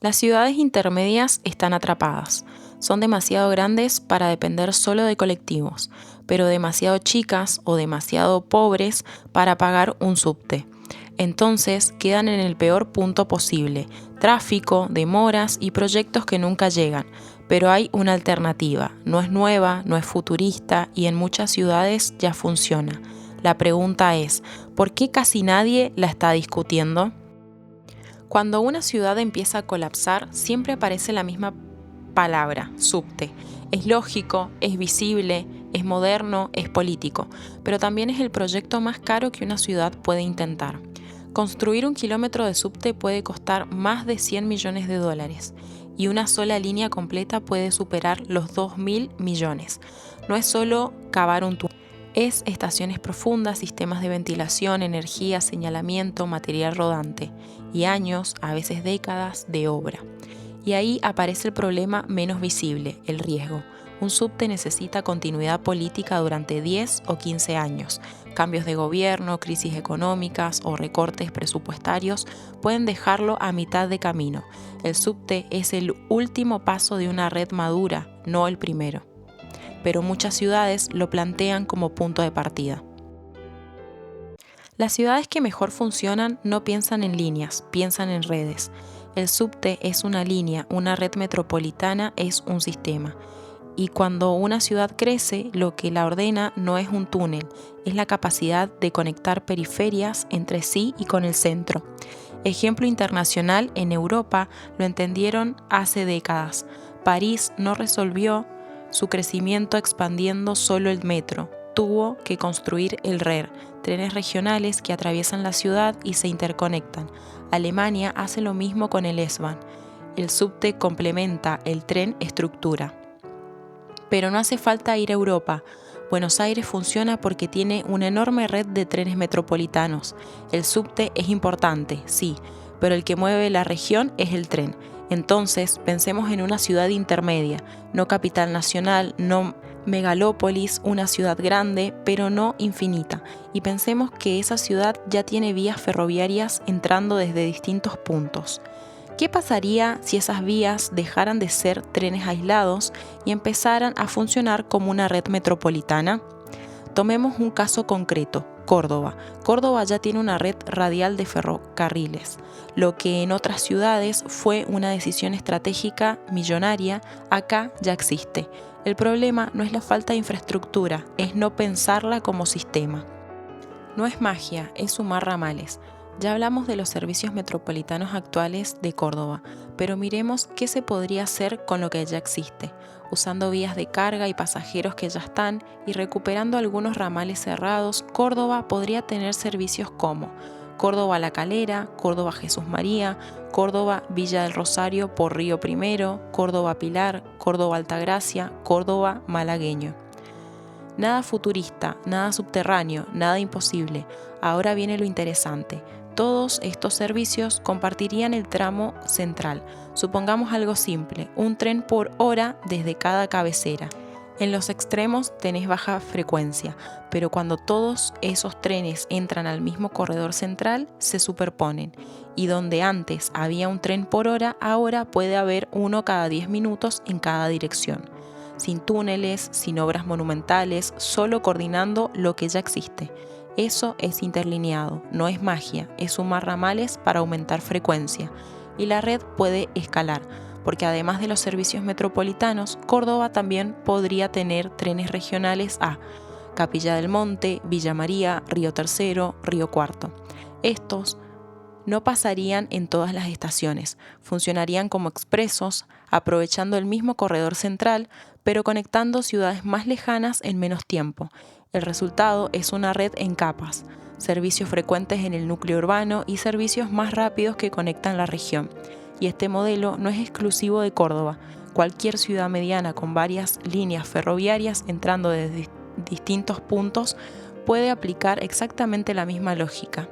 Las ciudades intermedias están atrapadas. Son demasiado grandes para depender solo de colectivos, pero demasiado chicas o demasiado pobres para pagar un subte. Entonces quedan en el peor punto posible: tráfico, demoras y proyectos que nunca llegan. Pero hay una alternativa. No es nueva, no es futurista y en muchas ciudades ya funciona. La pregunta es, ¿por qué casi nadie la está discutiendo? Cuando una ciudad empieza a colapsar, siempre aparece la misma palabra: subte. Es lógico, es visible, es moderno, es político, pero también es el proyecto más caro que una ciudad puede intentar. Construir un kilómetro de subte puede costar más de 100 millones de dólares y una sola línea completa puede superar los 2.000 millones. No es solo cavar un túnel. Es estaciones profundas, sistemas de ventilación, energía, señalamiento, material rodante y años, a veces décadas, de obra. Y ahí aparece el problema menos visible: el riesgo. Un subte necesita continuidad política durante 10 o 15 años. Cambios de gobierno, crisis económicas o recortes presupuestarios pueden dejarlo a mitad de camino. El subte es el último paso de una red madura, no el primero. Pero muchas ciudades lo plantean como punto de partida. Las ciudades que mejor funcionan no piensan en líneas, piensan en redes. El subte es una línea, una red metropolitana es un sistema. Y cuando una ciudad crece, lo que la ordena no es un túnel, es la capacidad de conectar periferias entre sí y con el centro. Ejemplo internacional: en Europa lo entendieron hace décadas. París no resolvió su crecimiento expandiendo solo el metro. Tuvo que construir el RER, trenes regionales que atraviesan la ciudad y se interconectan. Alemania hace lo mismo con el S-Bahn. El subte complementa, el tren estructura. Pero no hace falta ir a Europa. Buenos Aires funciona porque tiene una enorme red de trenes metropolitanos. El subte es importante, sí, pero el que mueve la región es el tren. Entonces, pensemos en una ciudad intermedia, no capital nacional, no megalópolis, una ciudad grande, pero no infinita. Y pensemos que esa ciudad ya tiene vías ferroviarias entrando desde distintos puntos. ¿Qué pasaría si esas vías dejaran de ser trenes aislados y empezaran a funcionar como una red metropolitana? Tomemos un caso concreto: Córdoba. Córdoba ya tiene una red radial de ferrocarriles. Lo que en otras ciudades fue una decisión estratégica millonaria, acá ya existe. El problema no es la falta de infraestructura, es no pensarla como sistema. No es magia, es sumar ramales. Ya hablamos de los servicios metropolitanos actuales de Córdoba, pero miremos qué se podría hacer con lo que ya existe, usando vías de carga y pasajeros que ya están y recuperando algunos ramales cerrados. Córdoba podría tener servicios como Córdoba La Calera, Córdoba Jesús María, Córdoba Villa del Rosario por Río Primero, Córdoba Pilar, Córdoba Altagracia, Córdoba Malagueño. Nada futurista, nada subterráneo, nada imposible. Ahora viene lo interesante. Todos estos servicios compartirían el tramo central. Supongamos algo simple: un tren por hora desde cada cabecera. En los extremos tenés baja frecuencia, pero cuando todos esos trenes entran al mismo corredor central, se superponen. Y donde antes había un tren por hora, ahora puede haber uno cada 10 minutos en cada dirección. Sin túneles, sin obras monumentales, solo coordinando lo que ya existe. Eso es interlineado, no es magia, es sumar ramales para aumentar frecuencia. Y la red puede escalar, porque además de los servicios metropolitanos, Córdoba también podría tener trenes regionales a Capilla del Monte, Villa María, Río Tercero, Río Cuarto. Estos no pasarían en todas las estaciones, funcionarían como expresos, aprovechando el mismo corredor central, pero conectando ciudades más lejanas en menos tiempo. El resultado es una red en capas: servicios frecuentes en el núcleo urbano y servicios más rápidos que conectan la región. Y este modelo no es exclusivo de Córdoba. Cualquier ciudad mediana con varias líneas ferroviarias entrando desde distintos puntos puede aplicar exactamente la misma lógica.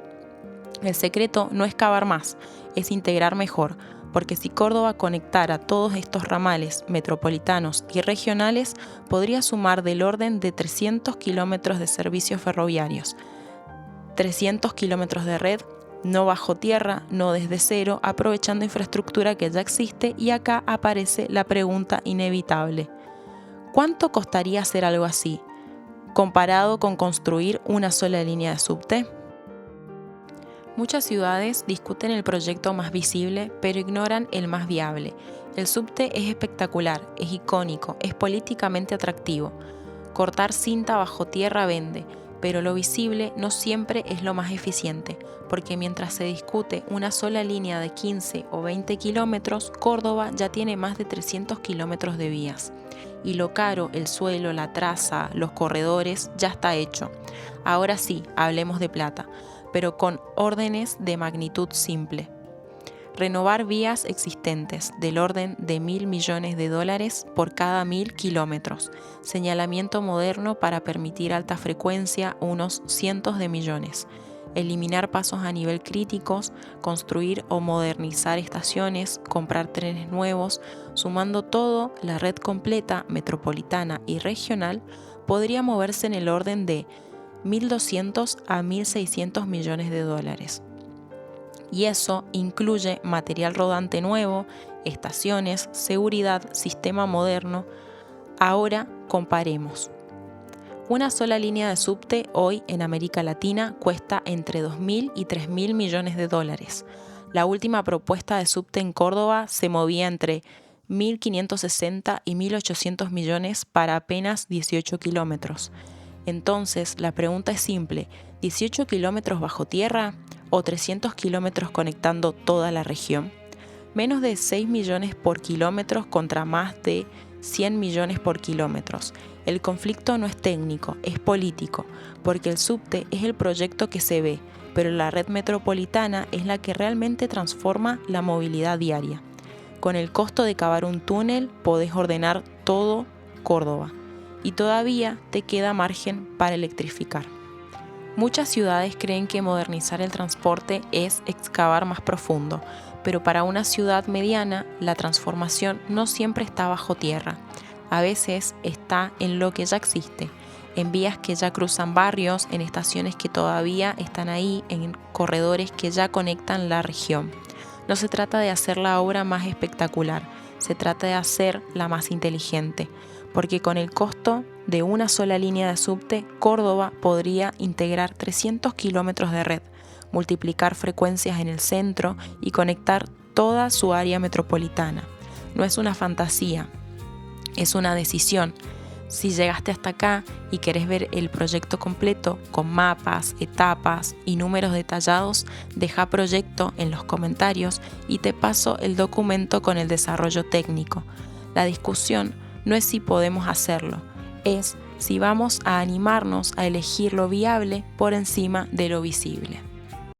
El secreto no es cavar más, es integrar mejor, porque si Córdoba conectara todos estos ramales metropolitanos y regionales, podría sumar del orden de 300 kilómetros de servicios ferroviarios, 300 kilómetros de red No bajo tierra, no desde cero, aprovechando infraestructura que ya existe, y acá aparece la pregunta inevitable. ¿Cuánto costaría hacer algo así, comparado con construir una sola línea de subte? Muchas ciudades discuten el proyecto más visible, pero ignoran el más viable. El subte es espectacular, es icónico, es políticamente atractivo. Cortar cinta bajo tierra vende, pero lo visible no siempre es lo más eficiente, porque mientras se discute una sola línea de 15 o 20 kilómetros, Córdoba ya tiene más de 300 kilómetros de vías. Y lo caro, el suelo, la traza, los corredores, ya está hecho. Ahora sí, hablemos de plata, pero con órdenes de magnitud simple. Renovar vías existentes del orden de $1.000 millones por cada 1.000 kilómetros. Señalamiento moderno para permitir alta frecuencia, unos cientos de millones. Eliminar pasos a nivel críticos, construir o modernizar estaciones, comprar trenes nuevos. Sumando todo, la red completa, metropolitana y regional, podría moverse en el orden de 1.200 a 1.600 millones de dólares. Y eso incluye material rodante nuevo, estaciones, seguridad, sistema moderno. Ahora comparemos. Una sola línea de subte hoy en América Latina cuesta entre 2.000 y 3.000 millones de dólares. La última propuesta de subte en Córdoba se movía entre 1.560 y 1.800 millones para apenas 18 kilómetros. Entonces, la pregunta es simple: ¿18 kilómetros bajo tierra o 300 kilómetros conectando toda la región? Menos de 6 millones por kilómetro contra más de 100 millones por kilómetro. El conflicto no es técnico, es político, porque el subte es el proyecto que se ve, pero la red metropolitana es la que realmente transforma la movilidad diaria. Con el costo de cavar un túnel podés ordenar todo Córdoba, y todavía te queda margen para electrificar. Muchas ciudades creen que modernizar el transporte es excavar más profundo, pero para una ciudad mediana la transformación no siempre está bajo tierra. A veces está en lo que ya existe, en vías que ya cruzan barrios, en estaciones que todavía están ahí, en corredores que ya conectan la región. No se trata de hacer la obra más espectacular, se trata de hacer la más inteligente, porque con el costo de una sola línea de subte, Córdoba podría integrar 300 kilómetros de red, multiplicar frecuencias en el centro y conectar toda su área metropolitana. No es una fantasía, es una decisión. Si llegaste hasta acá y querés ver el proyecto completo con mapas, etapas y números detallados, deja proyecto en los comentarios y te paso el documento con el desarrollo técnico. La discusión no es si podemos hacerlo, es si vamos a animarnos a elegir lo viable por encima de lo visible.